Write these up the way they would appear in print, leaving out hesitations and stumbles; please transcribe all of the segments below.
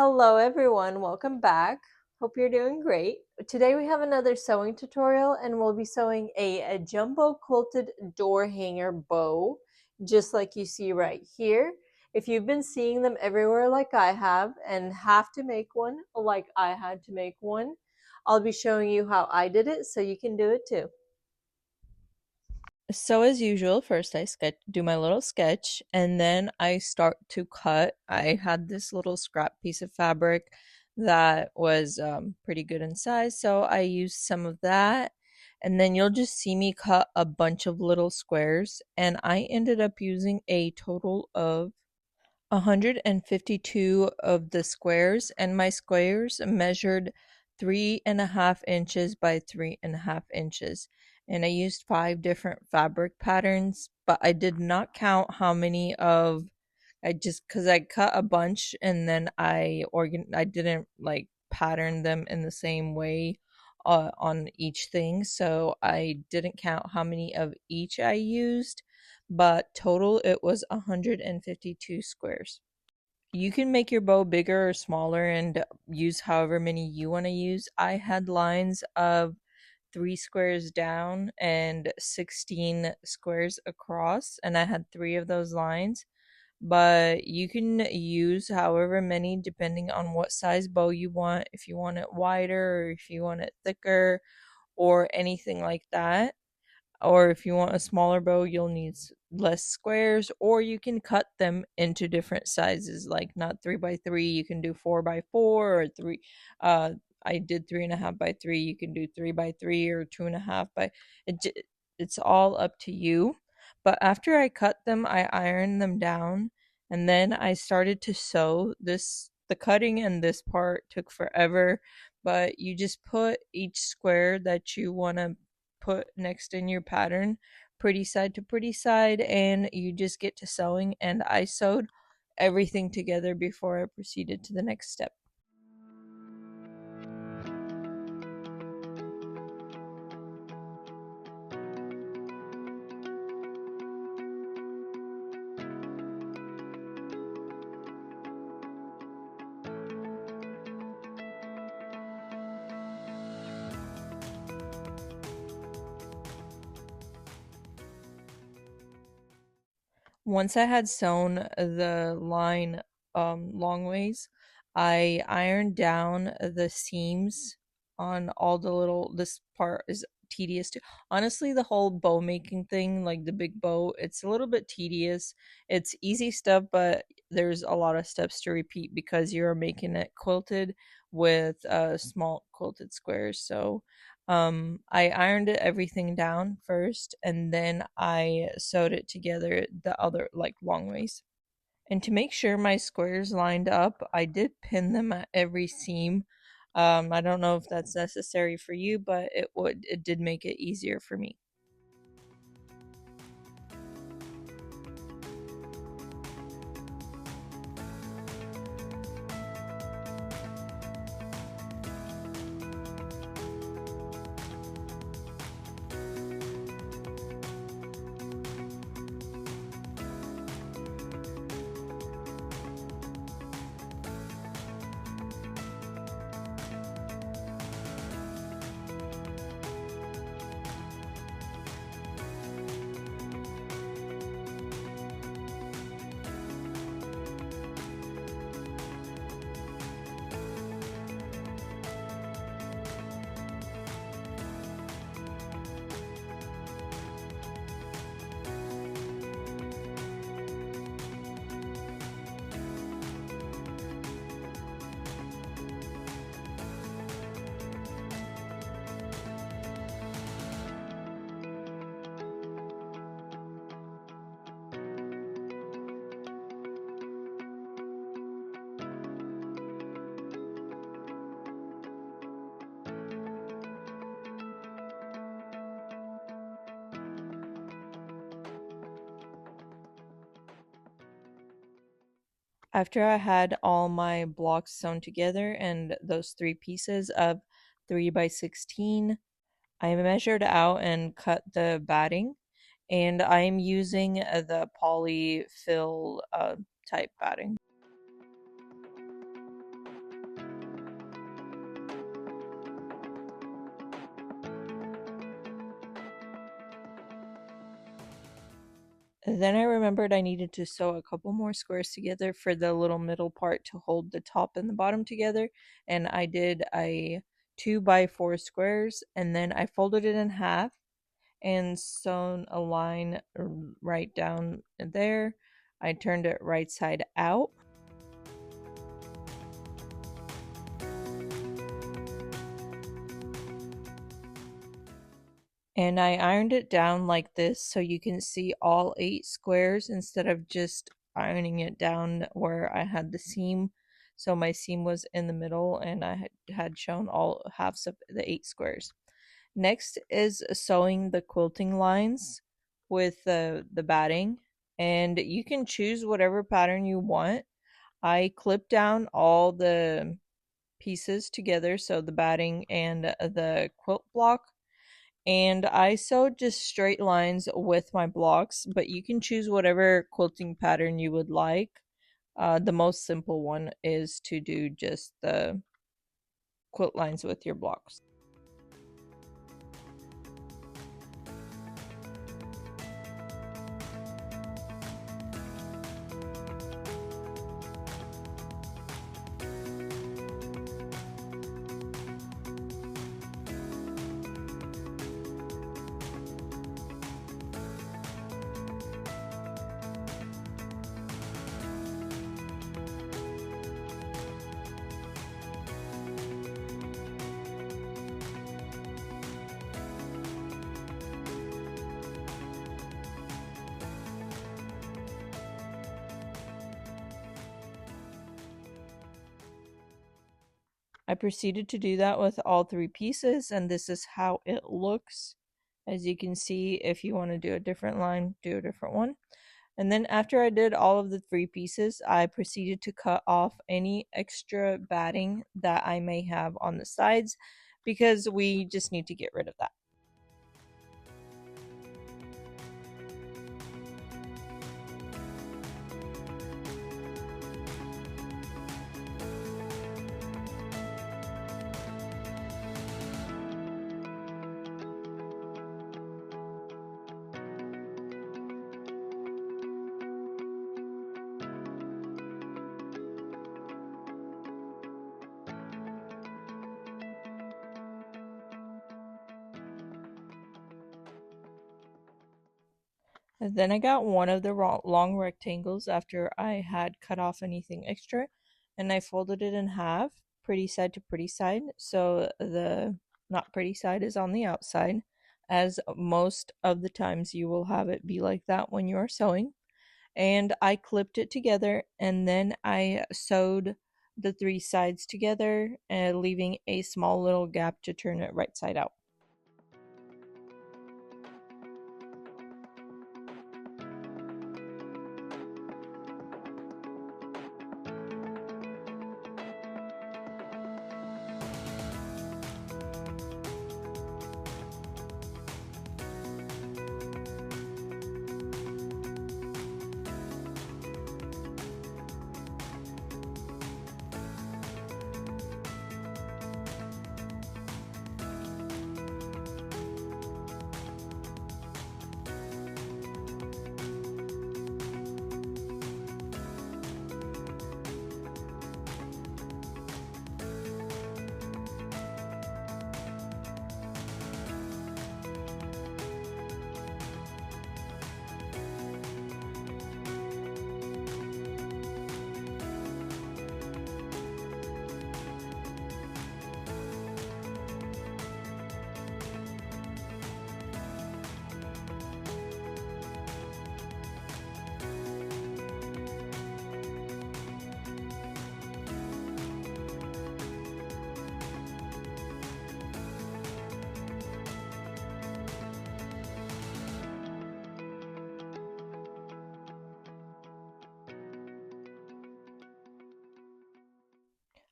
Hello everyone, welcome back. Hope you're doing great. Today we have another sewing tutorial and we'll be sewing a jumbo quilted door hanger bow, just like you see right here. If you've been seeing them everywhere like I have and have to make one like I had to make one, I'll be showing you how I did it so you can do it too. So as usual, first I do my little sketch and then I start to cut. I had this little scrap piece of fabric that was pretty good in size, so I used some of that. And then you'll just see me cut a bunch of little squares, and I ended up using a total of 152 of the squares, and my squares measured 3.5 inches by 3.5 inches. And I used 5 different fabric patterns, but I did not count how many of I just because I cut a bunch and then I didn't like pattern them in the same way on each thing, so I didn't count how many of each I used, but total it was 152 squares. You can make your bow bigger or smaller and use however many you want to use. I had lines of 3 squares down and 16 squares across, and I had 3 of those lines. But you can use however many depending on what size bow you want, if you want it wider or if you want it thicker or anything like that. Or if you want a smaller bow, you'll need less squares, or you can cut them into different sizes, like not 3 by 3, you can do 4 by 4 or three. Uh, I did 3.5 by 3. You can do 3 by 3 or 2.5 by. It's all up to you. But after I cut them, I ironed them down, and then I started to sew. The cutting and this part took forever, but you just put each square that you want to put next in your pattern pretty side to pretty side, and you just get to sewing. And I sewed everything together before I proceeded to the next step. Once I had sewn the line long ways, I ironed down the seams on all the little. This part is tedious too. Honestly, the whole bow making thing, like the big bow, it's a little bit tedious. It's easy stuff, but there's a lot of steps to repeat because you're making it quilted with small quilted squares. So I ironed everything down first and then I sewed it together the other like long ways. And to make sure my squares lined up, I did pin them at every seam. I don't know if that's necessary for you, but it did make it easier for me. After I had all my blocks sewn together and those 3 pieces of 3 by 16, I measured out and cut the batting, and I'm using the polyfill type batting. Then I remembered I needed to sew a couple more squares together for the little middle part to hold the top and the bottom together. And I did a 2 by 4 squares, and then I folded it in half and sewn a line right down there. I turned it right side out. And I ironed it down like this so you can see all 8 squares instead of just ironing it down where I had the seam. So my seam was in the middle and I had shown all halves of the 8 squares. Next is sewing the quilting lines with the batting, and you can choose whatever pattern you want. I clipped down all the pieces together, so the batting and the quilt block, and I sewed just straight lines with my blocks, but you can choose whatever quilting pattern you would like. The most simple one is to do just the quilt lines with your blocks. I proceeded to do that with all 3 pieces, and this is how it looks. As you can see, if you want to do a different line, do a different one. And then after I did all of the 3 pieces, I proceeded to cut off any extra batting that I may have on the sides because we just need to get rid of that. And then I got one of the long rectangles after I had cut off anything extra, and I folded it in half, pretty side to pretty side, so the not pretty side is on the outside, as most of the times you will have it be like that when you are sewing. And I clipped it together, and then I sewed the 3 sides together, leaving a small little gap to turn it right side out.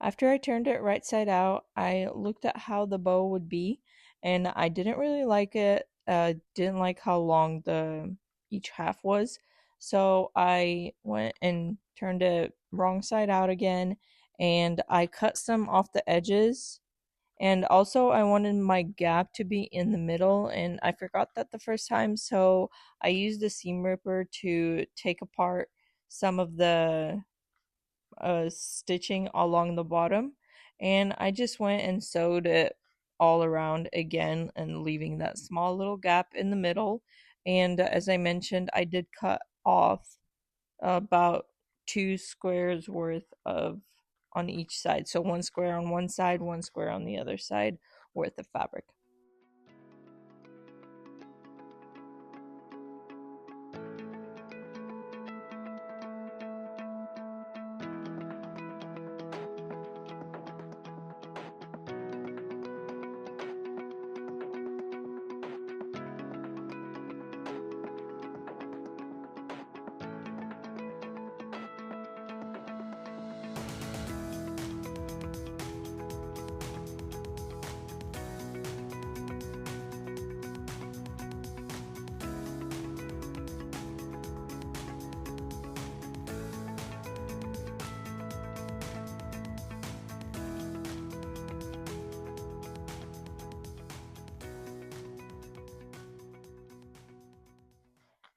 After I turned it right side out, I looked at how the bow would be, and I didn't really like it. Didn't like how long the each half was, so I went and turned it wrong side out again, and I cut some off the edges, And also, I wanted my gap to be in the middle, and I forgot that the first time, so I used the seam ripper to take apart some of the stitching along the bottom, and I just went and sewed it all around again and leaving that small little gap in the middle. And as I mentioned, I did cut off about 2 squares worth of on each side. So 1 square on one side, 1 square on the other side worth of fabric.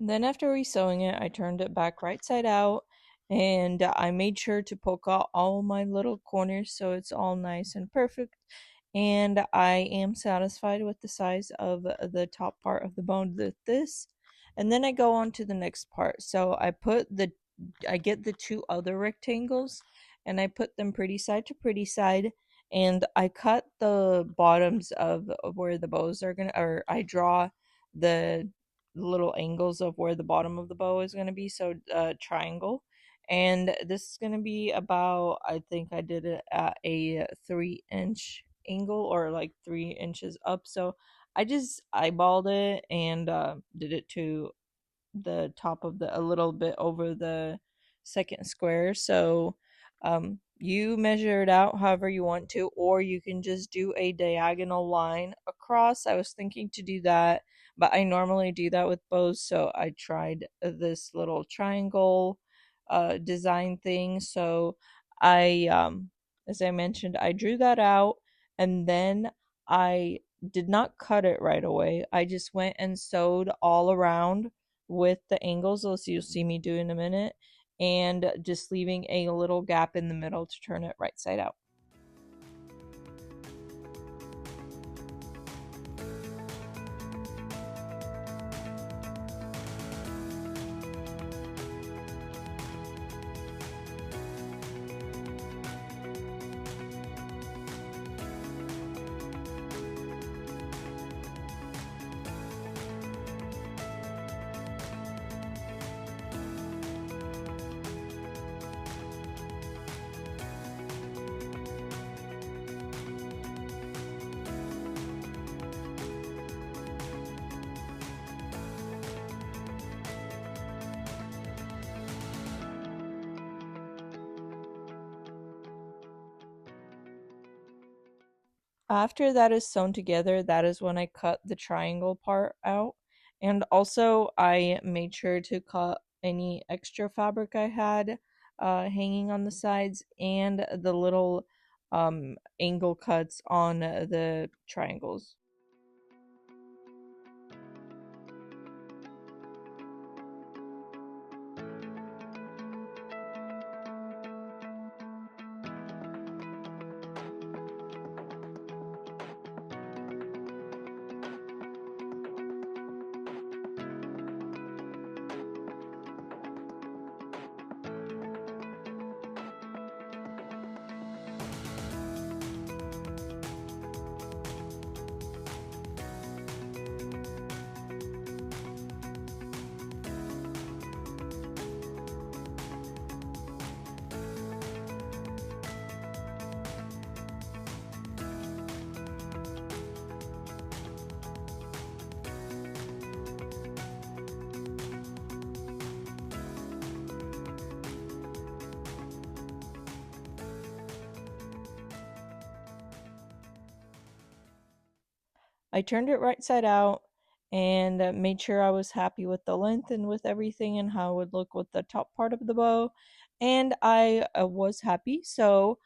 Then after resewing it, I turned it back right side out, and I made sure to poke out all my little corners so it's all nice and perfect. And I am satisfied with the size of the top part of the bone with this. And then I go on to the next part. So I get the two other rectangles and I put them pretty side to pretty side, and I cut the bottoms of where the bows are gonna, or I draw the little angles of where the bottom of the bow is going to be, so triangle. And this is going to be about, I think I did it at a 3 inch angle, or like 3 inches up. So I just eyeballed it and did it to the top of the, a little bit over the second square. So you measure it out however you want to, or you can just do a diagonal line across. I was thinking to do that, but I normally do that with bows, so I tried this little triangle design thing. So I as I mentioned, I drew that out, and then I did not cut it right away. I just went and sewed all around with the angles, as you'll see me do in a minute, and just leaving a little gap in the middle to turn it right side out. After that is sewn together, that is when I cut the triangle part out. And also, I made sure to cut any extra fabric I had hanging on the sides, and the little angle cuts on the triangles. I turned it right side out and made sure I was happy with the length and with everything and how it would look with the top part of the bow. And I was happy, so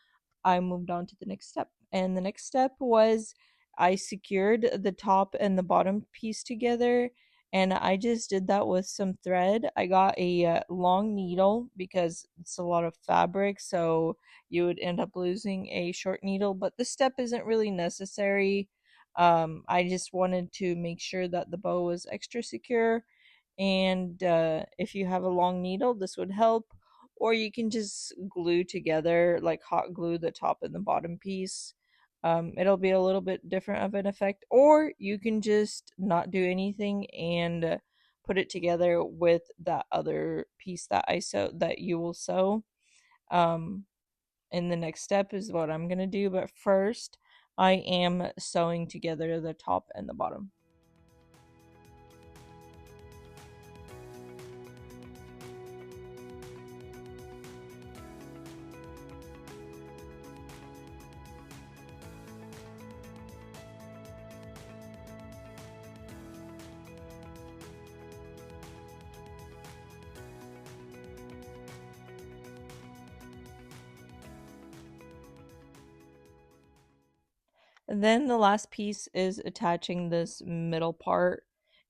I moved on to the next step. And the next step was I secured the top and the bottom piece together, and I just did that with some thread. I got a long needle because it's a lot of fabric, so you would end up losing a short needle, but this step isn't really necessary. I just wanted to make sure that the bow was extra secure, and if you have a long needle, this would help. Or you can just glue together, like hot glue the top and the bottom piece. It'll be a little bit different of an effect. Or you can just not do anything and put it together with that other piece that you will sew. Um, and the next step is what I'm gonna do, but first I am sewing together the top and the bottom. And then the last piece is attaching this middle part,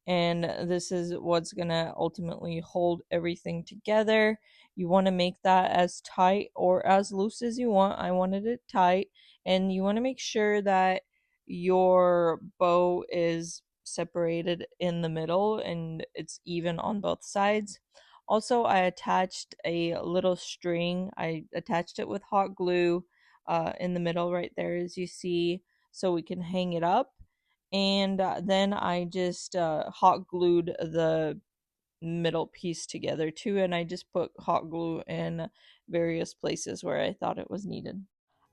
and this is what's gonna ultimately hold everything together. You want to make that as tight or as loose as you want. I wanted it tight, and you want to make sure that your bow is separated in the middle and it's even on both sides. Also, I attached a little string. I attached it with hot glue in the middle right there, as you see, so we can hang it up. And then I just hot glued the middle piece together too, and I just put hot glue in various places where I thought it was needed.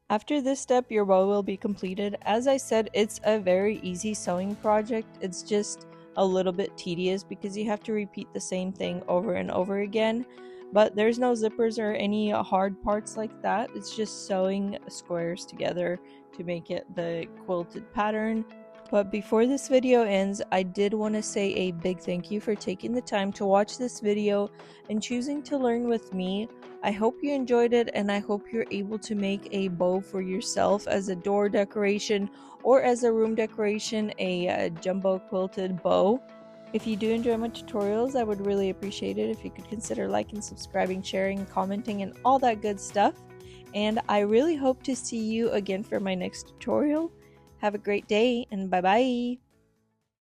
After this step, your bow will be completed. As I said, it's a very easy sewing project. It's just a little bit tedious because you have to repeat the same thing over and over again. But there's no zippers or any hard parts like that. It's just sewing squares together to make it the quilted pattern. But before this video ends, I did want to say a big thank you for taking the time to watch this video and choosing to learn with me. I hope you enjoyed it, and I hope you're able to make a bow for yourself as a door decoration or as a room decoration, a jumbo quilted bow. If you do enjoy my tutorials, I would really appreciate it if you could consider liking, subscribing, sharing, commenting, and all that good stuff. And I really hope to see you again for my next tutorial. Have a great day, and bye bye!